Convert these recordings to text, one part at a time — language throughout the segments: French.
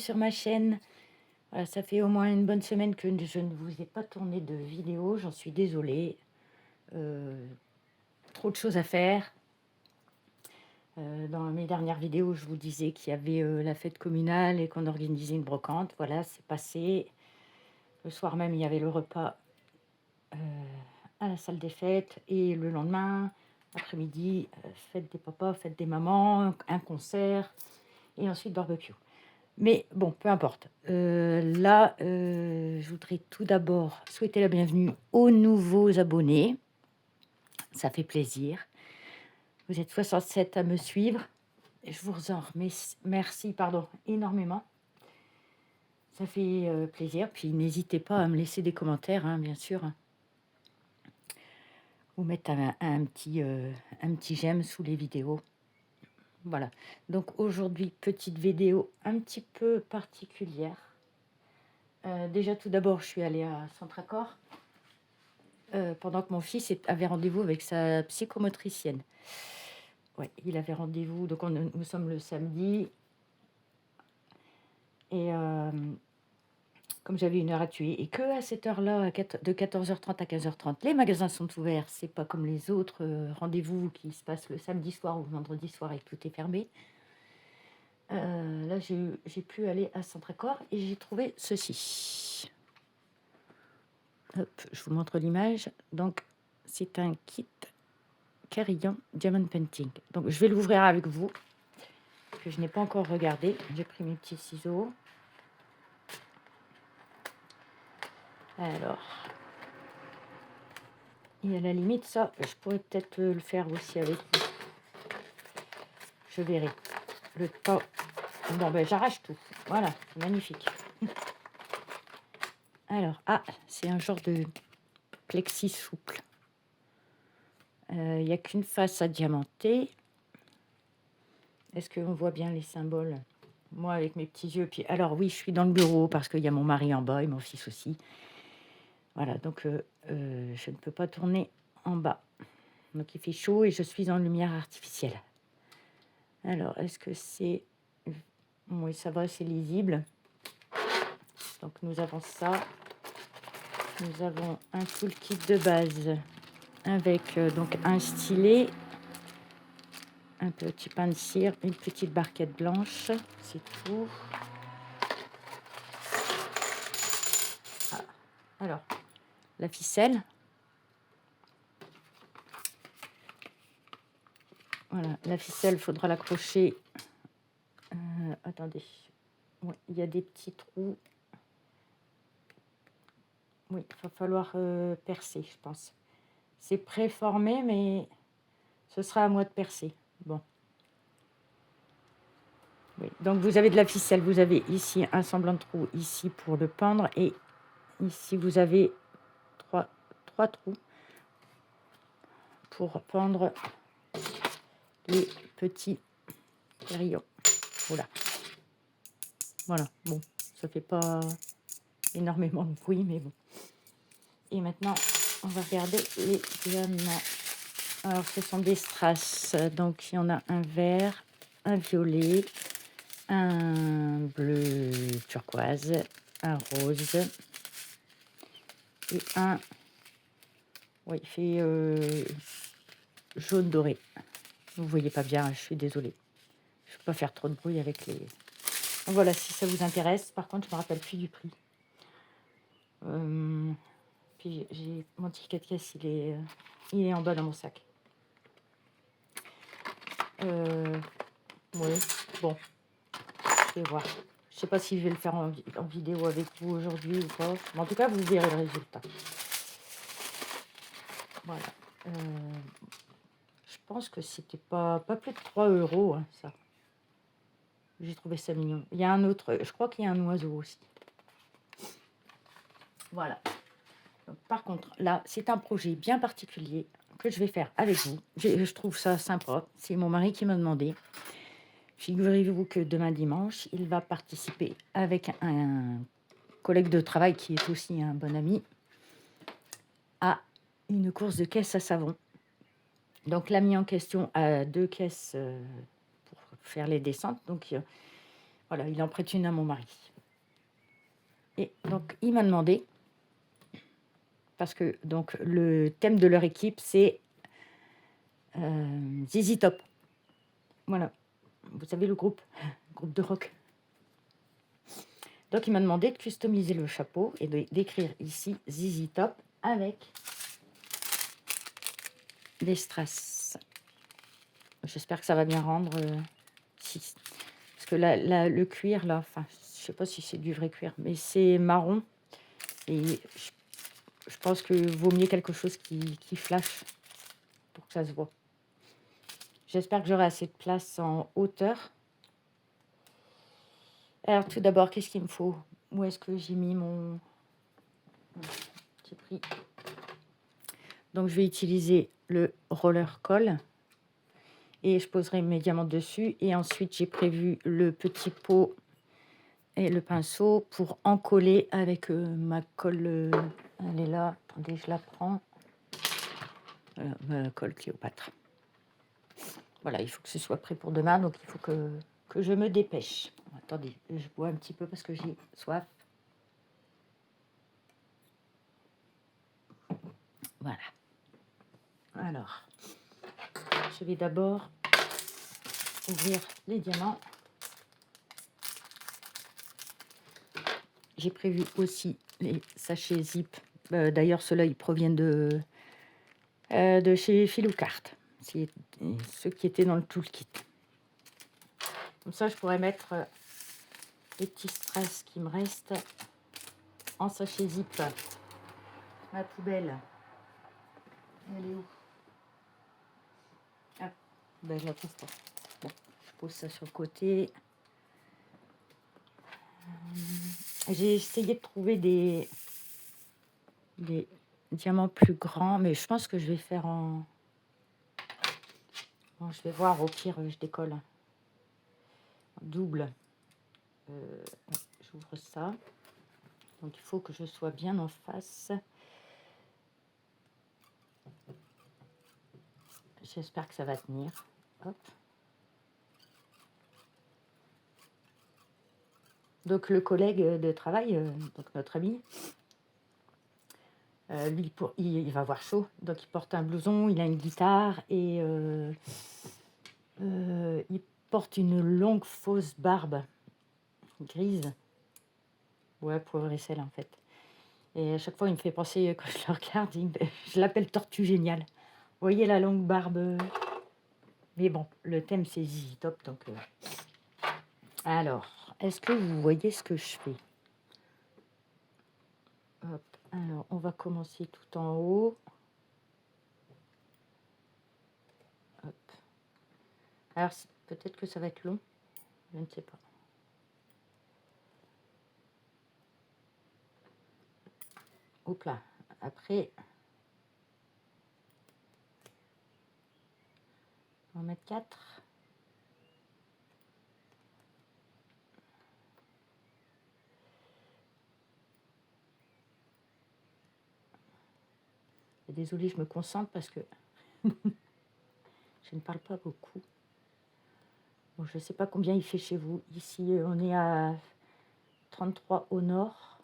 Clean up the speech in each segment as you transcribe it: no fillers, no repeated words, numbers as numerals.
sur ma chaîne. Voilà, ça fait au moins une bonne semaine que je ne vous ai pas tourné de vidéo, j'en suis désolée. Trop de choses à faire. Dans mes dernières vidéos, je vous disais qu'il y avait la fête communale et qu'on organisait une brocante. Voilà, c'est passé. Le soir même, il y avait le repas à la salle des fêtes. Et le lendemain, après-midi, fête des papas, fête des mamans, un concert. Et ensuite barbecue. Mais bon, peu importe. Là, je voudrais tout d'abord souhaiter la bienvenue aux nouveaux abonnés. Ça fait plaisir. Vous êtes 67 à me suivre. Je vous en remercie énormément. Ça fait plaisir. Puis n'hésitez pas à me laisser des commentaires, hein, bien sûr. Ou mettre un petit j'aime sous les vidéos. Voilà. Donc aujourd'hui, petite vidéo un petit peu particulière. Déjà, tout d'abord, je suis allée à Centracor pendant que mon fils avait rendez-vous avec sa psychomotricienne. Ouais, il avait rendez-vous, donc nous sommes le samedi. Et comme j'avais une heure à tuer, et que à cette heure-là, de 14h30 à 15h30, les magasins sont ouverts. C'est pas comme les autres rendez-vous qui se passent le samedi soir ou le vendredi soir et que tout est fermé. Là, j'ai pu aller à Centracor et j'ai trouvé ceci. Hop, je vous montre l'image. Donc, c'est un kit Carillon Diamond Painting. Donc, je vais l'ouvrir avec vous, que je n'ai pas encore regardé. J'ai pris mes petits ciseaux. Alors, et à la limite, ça, je pourrais peut-être le faire aussi avec vous. Je verrai. Le temps. Bon, ben, j'arrache tout. Voilà, magnifique. Alors, c'est un genre de plexi souple. Il n'y a qu'une face à diamanter. Est-ce qu'on voit bien les symboles? Moi, avec mes petits yeux. Puis, alors oui, je suis dans le bureau parce qu'il y a mon mari en bas et mon fils aussi. Voilà, donc je ne peux pas tourner en bas. Donc, il fait chaud et je suis en lumière artificielle. Alors, est-ce que c'est... Oui, ça va, c'est lisible. Donc, nous avons ça. Nous avons un full kit de base avec donc un stylet, un petit pain de cire, une petite barquette blanche. C'est tout. Alors, la ficelle. Voilà, la ficelle, il faudra l'accrocher. Attendez. Ouais, il y a des petits trous. Oui, il va falloir percer, je pense. C'est préformé, mais ce sera à moi de percer. Bon. Oui. Donc, vous avez de la ficelle. Vous avez ici un semblant de trou, ici pour le pendre. Et ici, vous avez trois trous pour pendre les petits carillons. Voilà. Voilà. Bon, ça fait pas énormément de bruit, mais bon. Et maintenant, on va regarder les diamants. Alors, ce sont des strass. Donc, il y en a un vert, un violet, un bleu turquoise, un rose et un... Oui, il fait jaune doré. Vous voyez pas bien, je suis désolée. Je ne vais pas faire trop de bruit avec les... Donc, voilà, si ça vous intéresse. Par contre, je ne me rappelle plus du prix. Puis, j'ai mon ticket de caisse, il est en bas dans mon sac. Oui, bon, je vais voir. Je sais pas si je vais le faire en vidéo avec vous aujourd'hui ou pas. Mais en tout cas, vous verrez le résultat. Voilà. Je pense que c'était pas plus de 3 euros, hein, ça. J'ai trouvé ça mignon. Il y a un autre, je crois qu'il y a un oiseau aussi. Voilà. Donc, par contre, là, c'est un projet bien particulier que je vais faire avec vous. Je trouve ça sympa. C'est mon mari qui m'a demandé. Figurez-vous que demain dimanche, il va participer avec un collègue de travail qui est aussi un bon ami à une course de caisse à savon. Donc l'ami en question a 2 caisses pour faire les descentes. Donc Voilà, il en prête une à mon mari. Et donc, il m'a demandé, parce que donc le thème de leur équipe, c'est ZZ Top. Voilà, vous savez le groupe de rock. Donc, il m'a demandé de customiser le chapeau et d'écrire ici ZZ Top avec des strass. J'espère que ça va bien rendre. Si. Parce que le cuir, là, enfin, je sais pas si c'est du vrai cuir, mais c'est marron. Et je pense que vaut mieux quelque chose qui flash pour que ça se voit. J'espère que j'aurai assez de place en hauteur. Alors, tout d'abord, qu'est-ce qu'il me faut? Où est-ce que j'ai mis mon petit prix? Donc, je vais utiliser le roller coll et je poserai mes diamants dessus. Et ensuite, j'ai prévu le petit pot et le pinceau pour encoller avec ma colle. Elle est là. Attendez, je la prends. Voilà, ma colle Cléopâtre. Voilà, il faut que ce soit prêt pour demain, donc il faut que je me dépêche. Attendez, je bois un petit peu parce que j'ai soif. Voilà. Alors, je vais d'abord ouvrir les diamants. J'ai prévu aussi les sachets zip. D'ailleurs, ceux-là, ils proviennent de chez Filoucart. C'est ceux qui étaient dans le toolkit. Comme ça, je pourrais mettre les petits stress qui me restent en sachet zip. Ma poubelle, elle est où? Ah, ben, je la trouve pas. Bon, je pose ça sur le côté. J'ai essayé de trouver des diamants plus grands, mais je pense que je vais faire en... Bon, je vais voir, au pire, je décolle. Double. J'ouvre ça. Donc, il faut que je sois bien en face. J'espère que ça va tenir. Hop. Donc, le collègue de travail, donc notre ami, lui, il va avoir chaud. Donc, il porte un blouson, il a une guitare et il porte une longue fausse barbe grise. Ouais, pauvre Essel, en fait. Et à chaque fois, il me fait penser, quand je le regarde, je l'appelle Tortue Géniale. Vous voyez la longue barbe? Mais bon, le thème, c'est ZZ Top. Donc, alors, est-ce que vous voyez ce que je fais? Hop. Alors, on va commencer tout en haut. Hop. Alors, peut-être que ça va être long. Je ne sais pas. Hop là. Après, on va mettre 4. Désolée, je me concentre parce que je ne parle pas beaucoup. Bon, je ne sais pas combien il fait chez vous. Ici, on est à 33 au nord.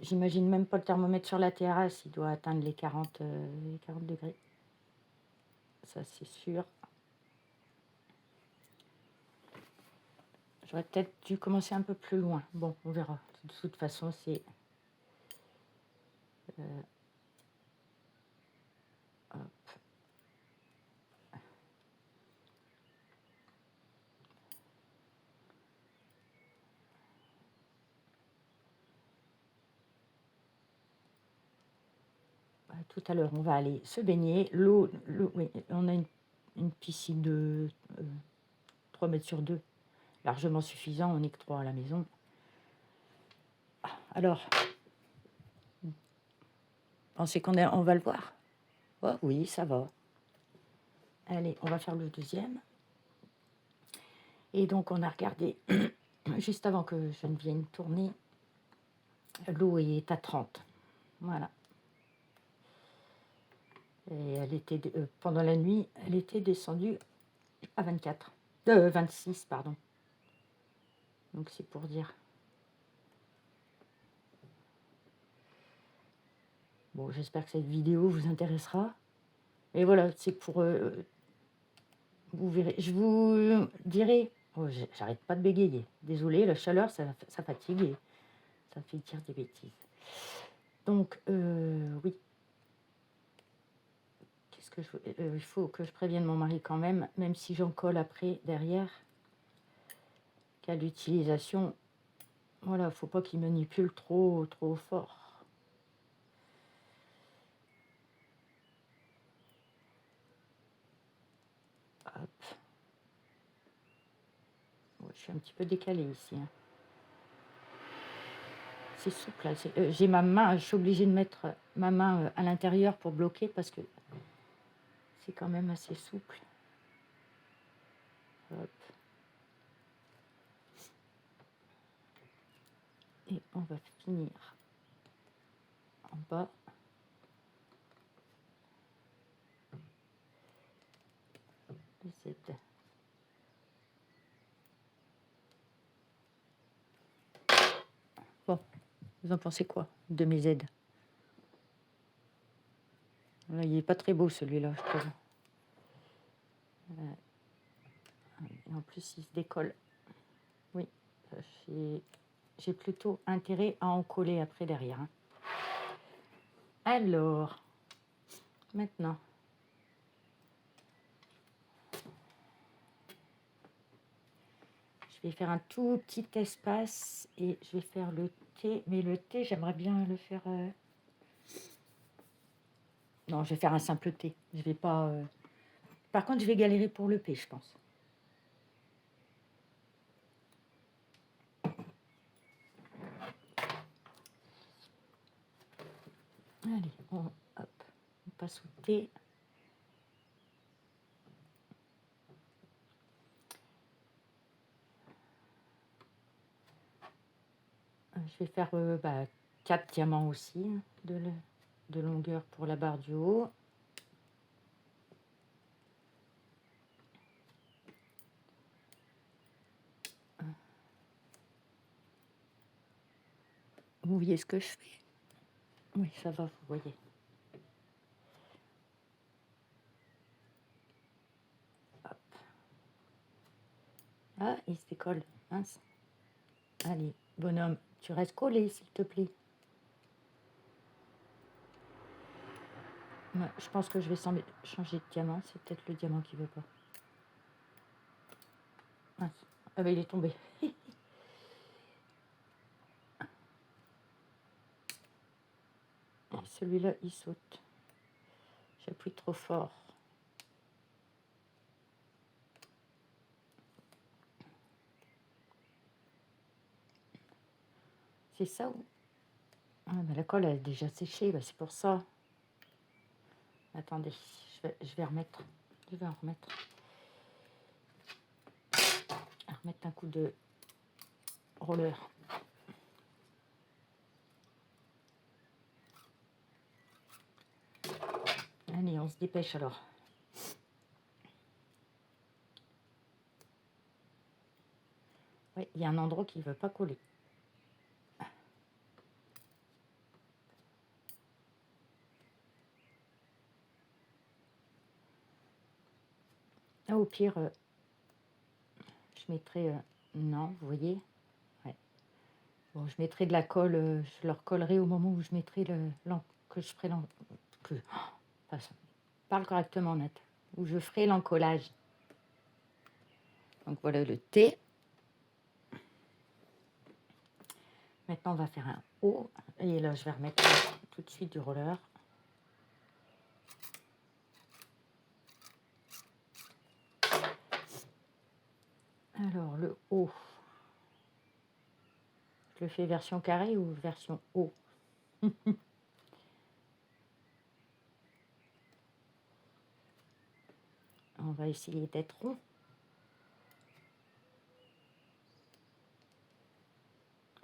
J'imagine même pas le thermomètre sur la terrasse. Il doit atteindre les 40 degrés. Ça, c'est sûr. J'aurais peut-être dû commencer un peu plus loin. Bon, on verra. De toute façon, c'est... hop. Tout à l'heure, on va aller se baigner. L'eau, oui, on a une piscine de 3 mètres sur 2, largement suffisant. On n'est que 3 à la maison. Alors, pensez on va le voir? Oh, oui, ça va. Allez, on va faire le deuxième. Et donc, on a regardé, juste avant que je ne vienne tourner, l'eau est à 30. Voilà. Et elle était, pendant la nuit, elle était descendue à 24. 26, pardon. Donc c'est pour dire. Bon, j'espère que cette vidéo vous intéressera. Et voilà, c'est pour... vous verrez. Je vous dirai... Oh, j'arrête pas de bégayer. Désolée, la chaleur, ça fatigue et ça fait dire des bêtises. Donc, oui. Qu'est-ce que il faut que je prévienne mon mari quand même si j'en colle après, derrière, qu'à l'utilisation, voilà, faut pas qu'il manipule trop fort. Hop. Ouais, je suis un petit peu décalée ici. Hein. C'est souple. Là. J'ai ma main, je suis obligée de mettre ma main à l'intérieur pour bloquer parce que c'est quand même assez souple. Hop. Et on va finir en bas. Les aides. Bon, vous en pensez quoi de mes aides? Là, il n'est pas très beau celui-là, je trouve. Et en plus, il se décolle. Oui, j'ai plutôt intérêt à en coller après derrière. Hein. Alors, maintenant, je vais faire un tout petit espace et je vais faire le thé. Mais le thé, j'aimerais bien le faire... Non, je vais faire un simple thé. Je vais pas... Par contre, je vais galérer pour le thé, je pense. Allez, hop, on passe au thé. Je vais faire 4 diamants aussi hein, de longueur pour la barre du haut. Vous voyez ce que je fais? Oui, ça va, vous voyez. Hop. Ah, il se décolle. Mince. Allez, bonhomme, tu restes collé, s'il te plaît. Ouais, je pense que je vais changer de diamant. C'est peut-être le diamant qui veut pas. Mince. Ah ben, il est tombé. Celui-là, il saute. J'appuie trop fort. C'est ça ou... Ah, ben, la colle a déjà séché, ben, c'est pour ça. Attendez, je vais remettre. Je vais en remettre. Remettre un coup de roller. Allez, on se dépêche alors. Oui, il y a un endroit qui ne veut pas coller. Ah, au pire, je mettrai... non, vous voyez ouais. Bon, je mettrai de la colle, je leur collerai au moment où je mettrai que je ferai parle correctement, Nat. Où je ferai l'encollage. Donc voilà le T. Maintenant, on va faire un O. Et là, je vais remettre tout de suite du roller. Alors, le O. Je le fais version carré ou version O? On va essayer d'être rond.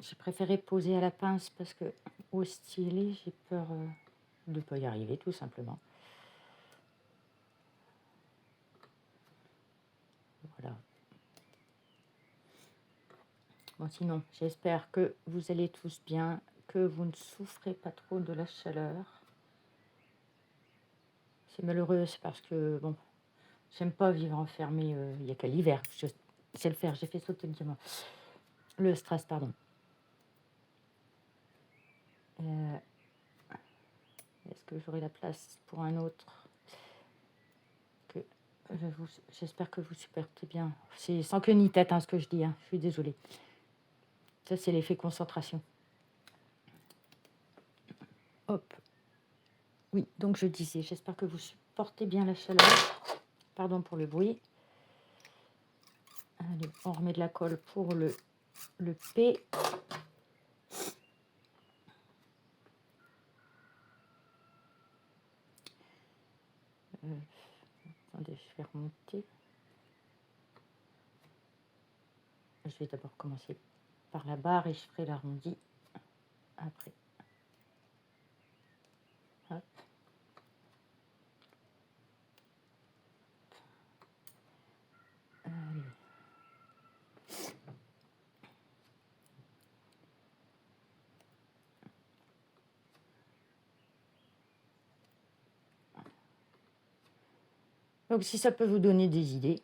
J'ai préféré poser à la pince parce que au stylet, j'ai peur de ne pas y arriver, tout simplement. Voilà. Bon, sinon, j'espère que vous allez tous bien, que vous ne souffrez pas trop de la chaleur. C'est malheureux, c'est parce que, bon, j'aime pas vivre enfermée. Il n'y a qu'à l'hiver. Je sais le faire, j'ai fait sauter le diamant. Le stress, pardon. Est-ce que j'aurai la place pour un autre que j'espère que vous supportez bien. C'est sans queue ni tête, hein, ce que je dis. Hein. Je suis désolée. Ça, c'est l'effet concentration. Hop. Oui, donc je disais, j'espère que vous supportez bien la chaleur. Pardon pour le bruit. Allez, on remet de la colle pour le P. Attendez, je vais remonter. Je vais d'abord commencer par la barre et je ferai l'arrondi après. Hop. Allez. Donc si ça peut vous donner des idées,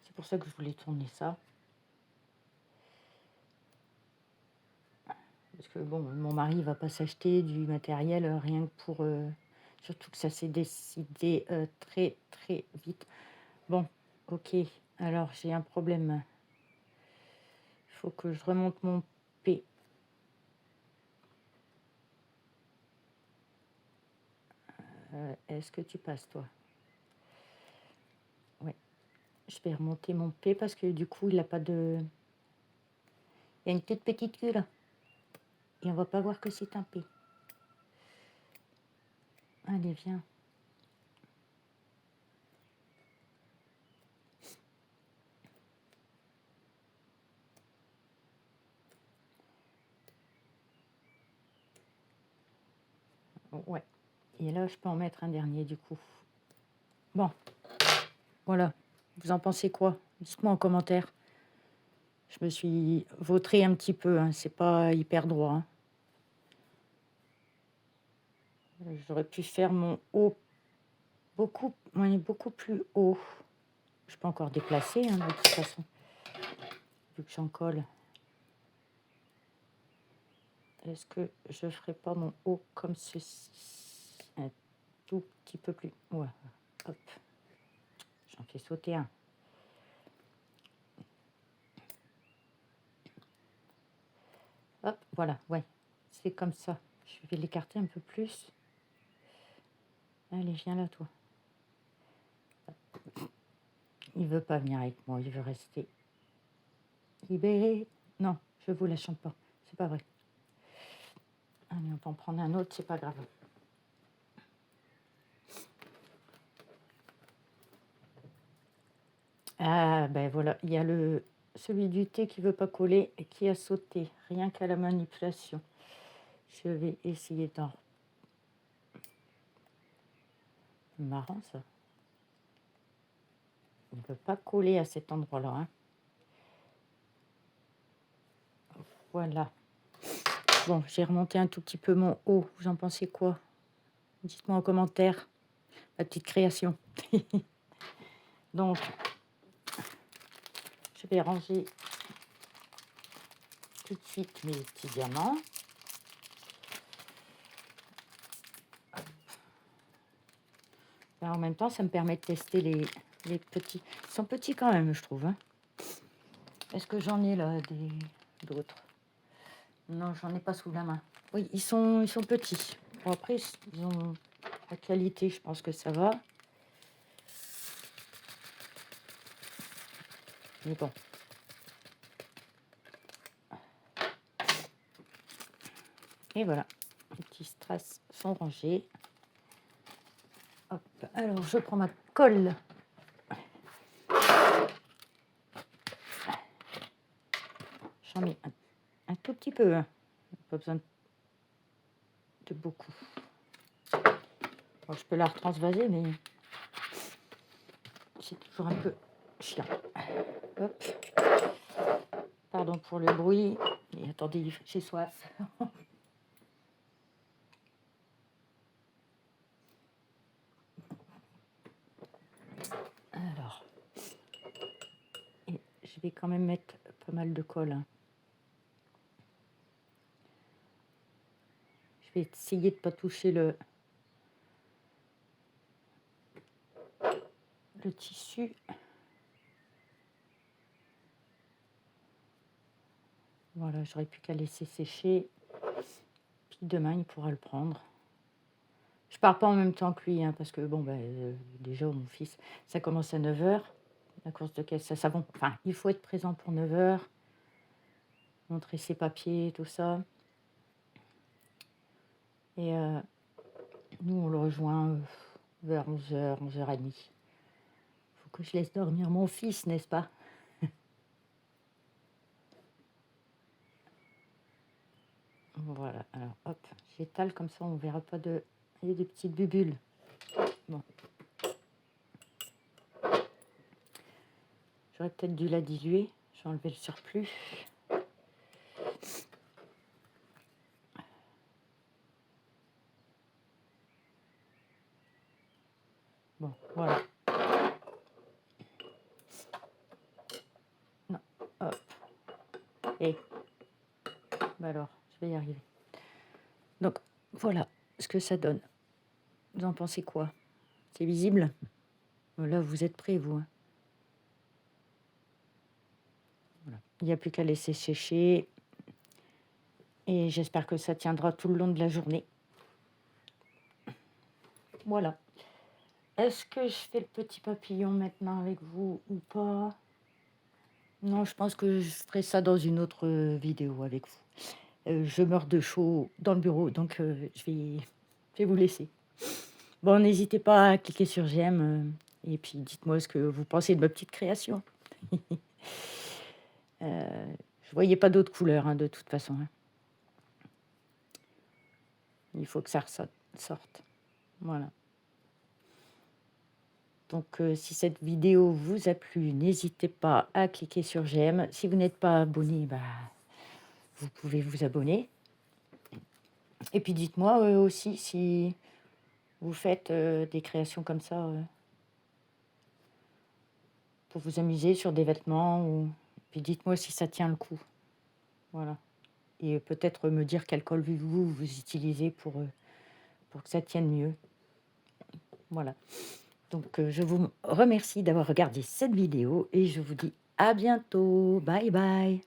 c'est pour ça que je voulais tourner ça. Parce que bon, mon mari ne va pas s'acheter du matériel rien que pour... surtout que ça s'est décidé très très vite. Bon, ok, alors j'ai un problème. Il faut que je remonte mon P. Est-ce que tu passes, toi? Ouais, je vais remonter mon P parce que du coup, il n'a pas de... Il y a une toute petite queue là. Et on va pas voir que c'est un P. Allez, viens. Ouais. Et là, je peux en mettre un dernier du coup. Bon, voilà. Vous en pensez quoi? Dites-moi en commentaire. Je me suis vautrée un petit peu, hein. C'est pas hyper droit. Hein. J'aurais pu faire mon haut beaucoup plus haut. Je peux encore déplacer, hein, de toute façon, vu que j'en colle. Est-ce que je ferai pas mon haut comme ceci? Un tout petit peu plus. Ouais, hop. J'en fais sauter un. Hop, voilà, ouais. C'est comme ça. Je vais l'écarter un peu plus. Allez, viens là, toi. Il veut pas venir avec moi, il veut rester. Libéré. Non, je vous la chante pas. C'est pas vrai. Allez, on va en prendre un autre, c'est pas grave. Ah, ben voilà, il y a celui du thé qui veut pas coller et qui a sauté, rien qu'à la manipulation. Je vais essayer d'en... Marrant, ça. Il ne peut pas coller à cet endroit-là. Hein. Voilà. Bon, j'ai remonté un tout petit peu mon haut. Vous en pensez quoi? Dites-moi en commentaire. Ma petite création. Donc, je vais ranger tout de suite mes petits diamants. Ben, en même temps, ça me permet de tester les petits. Ils sont petits quand même, je trouve. Hein. Est-ce que j'en ai là d'autres? Non, j'en ai pas sous la main. Oui, ils sont petits. Bon, après, ils ont la qualité, je pense que ça va. Mais bon. Et voilà, les petits strass sont rangés. Hop, alors je prends ma colle. J'en mets un tout petit peu. Hein. Pas besoin de beaucoup. Bon, je peux la retransvaser, mais c'est toujours un peu chien. Hop. Pardon pour le bruit. Et attendez, j'ai soif. Alors, et je vais quand même mettre pas mal de colle, hein. Je vais essayer de ne pas toucher le tissu. Voilà, j'aurais plus qu'à laisser sécher. Puis demain, il pourra le prendre. Je pars pas en même temps que lui, hein, parce que bon, déjà, mon fils, ça commence à 9h. La course de caisse, ça bon. Enfin, il faut être présent pour 9h. Montrer ses papiers, tout ça. Et nous, on le rejoint vers 11h, 11h30. Il faut que je laisse dormir mon fils, n'est-ce pas? Voilà, alors hop, j'étale comme ça, on ne verra pas de... Il y a des petites bubules. Bon. J'aurais peut-être dû la diluer. J'ai enlevé le surplus. Bon, voilà. Non, hop. Et, alors, je vais y arriver. Donc, voilà ce que ça donne. Vous en pensez quoi? C'est visible? Là, vous êtes prêts, vous, hein? Voilà. Il n'y a plus qu'à laisser sécher. Et j'espère que ça tiendra tout le long de la journée. Voilà. Est-ce que je fais le petit papillon maintenant avec vous ou pas? Non, je pense que je ferai ça dans une autre vidéo avec vous. Je meurs de chaud dans le bureau, donc je vais vous laisser. Bon, n'hésitez pas à cliquer sur j'aime et puis dites-moi ce que vous pensez de ma petite création. Je voyais pas d'autres couleurs, hein, de toute façon, hein. Il faut que ça sorte. Voilà. Donc, si cette vidéo vous a plu, n'hésitez pas à cliquer sur j'aime. Si vous n'êtes pas abonné, vous pouvez vous abonner. Et puis dites-moi aussi si vous faites des créations comme ça pour vous amuser sur des vêtements. Puis dites-moi si ça tient le coup. Voilà. Et peut-être me dire quel col vous utilisez pour que ça tienne mieux. Voilà. Donc, je vous remercie d'avoir regardé cette vidéo et je vous dis à bientôt. Bye bye.